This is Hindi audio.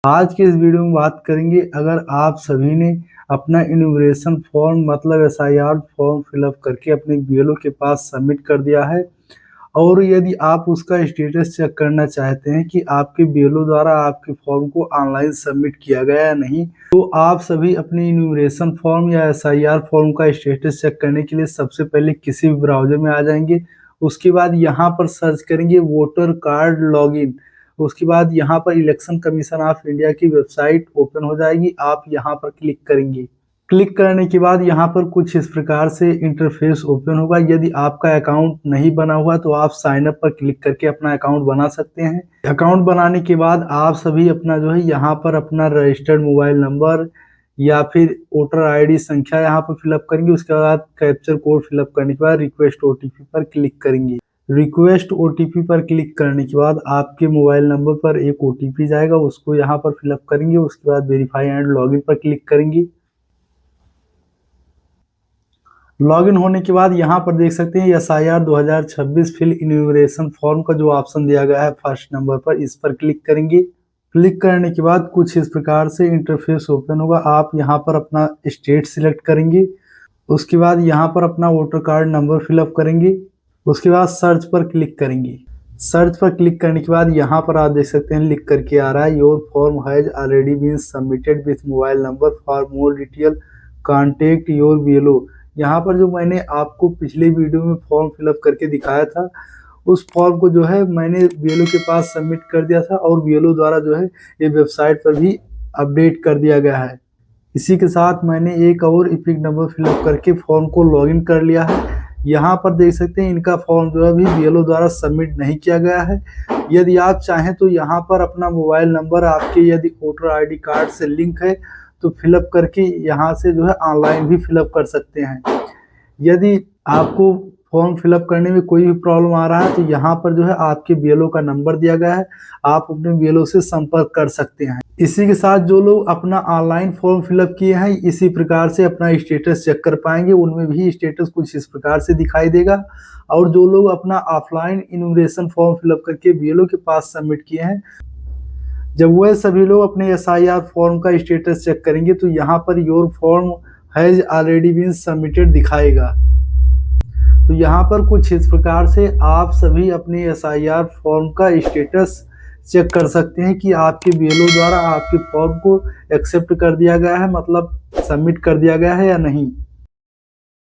आज के इस वीडियो में बात करेंगे, अगर आप सभी ने अपना इन्यूमरेशन फॉर्म मतलब एसआईआर फॉर्म फिलअप करके अपने बीएलओ के पास सबमिट कर दिया है और यदि आप उसका स्टेटस चेक करना चाहते हैं कि आपके बीएलओ द्वारा आपके फॉर्म को ऑनलाइन सबमिट किया गया या नहीं, तो आप सभी अपने इन्यूमरेशन फॉर्म या एसआईआर फॉर्म का स्टेटस चेक करने के लिए सबसे पहले किसी भी ब्राउजर में आ जाएंगे। उसके बाद यहाँ पर सर्च करेंगे वोटर कार्ड लॉगिन। उसके बाद यहाँ पर इलेक्शन कमीशन ऑफ इंडिया की वेबसाइट ओपन हो जाएगी। आप यहाँ पर क्लिक करेंगे। क्लिक करने के बाद यहाँ पर कुछ इस प्रकार से इंटरफेस ओपन होगा। यदि आपका अकाउंट नहीं बना हुआ तो आप साइन अप पर क्लिक करके अपना अकाउंट बना सकते हैं। अकाउंट बनाने के बाद आप सभी अपना जो है यहाँ पर अपना रजिस्टर्ड मोबाइल नंबर या फिर वोटर आईडी संख्या यहाँ पर फिलअप करेंगे। उसके बाद कैप्चर कोड फिलअप करने के बाद रिक्वेस्ट ओटीपी पर क्लिक करेंगे। रिक्वेस्ट ओटीपी पर क्लिक करने के बाद आपके मोबाइल नंबर पर एक ओटीपी जाएगा, उसको यहाँ पर फिलअप करेंगे। उसके बाद वेरीफाई एंड लॉगिन पर क्लिक करेंगे। लॉगिन होने के बाद यहाँ पर देख सकते हैं एसआईआर 2026 फिल इन्यूमरेशन फॉर्म का जो ऑप्शन दिया गया है फर्स्ट नंबर पर, इस पर क्लिक करेंगे। क्लिक करने के बाद कुछ इस प्रकार से इंटरफेस ओपन होगा। आप यहाँ पर अपना स्टेट सिलेक्ट करेंगे। उसके बाद यहाँ पर अपना वोटर कार्ड नंबर फिलअप करेंगे। उसके बाद सर्च पर क्लिक करेंगे। सर्च पर क्लिक करने के बाद यहाँ पर आप देख सकते हैं लिख करके आ रहा है your form has already been submitted with mobile number for more detail contact your BLO. यहाँ पर जो मैंने आपको पिछले वीडियो में फॉर्म फिलअप करके दिखाया था, उस फॉर्म को जो है मैंने बीएलओ के पास सबमिट कर दिया था और बीएलओ द्वारा जो है ये वेबसाइट पर भी अपडेट कर दिया गया है। इसी के साथ मैंने एक और इपिक नंबर फिलअप करके फॉर्म को लॉगिन कर लिया है। यहाँ पर देख सकते हैं इनका फॉर्म जो है अभी बीएलओ द्वारा सबमिट नहीं किया गया है। यदि आप चाहें तो यहाँ पर अपना मोबाइल नंबर आपके यदि वोटर आईडी कार्ड से लिंक है तो फिलअप करके यहाँ से जो है ऑनलाइन भी फिलअप कर सकते हैं। यदि आपको फॉर्म फिलअप करने में कोई भी प्रॉब्लम आ रहा है तो यहाँ पर जो है आपके बीएलओ का नंबर दिया गया है, आप अपने बीएलओ से संपर्क कर सकते हैं। इसी के साथ जो लोग अपना ऑनलाइन फॉर्म फिलअप किए हैं इसी प्रकार से अपना स्टेटस चेक कर पाएंगे। उनमें भी स्टेटस कुछ इस प्रकार से दिखाई देगा। और जो लोग अपना ऑफलाइन इन्यूमरेशन फॉर्म फिलअप करके बीएलओ के पास सबमिट किए हैं, जब वह सभी लोग अपने एसआईआर फॉर्म का स्टेटस चेक करेंगे तो यहाँ पर your form has already been submitted दिखाएगा। तो यहाँ पर कुछ इस प्रकार से आप सभी अपने एसआईआर फॉर्म का स्टेटस चेक कर सकते हैं कि आपके बीएलओ द्वारा आपके फॉर्म को एक्सेप्ट कर दिया गया है, मतलब सबमिट कर दिया गया है या नहीं।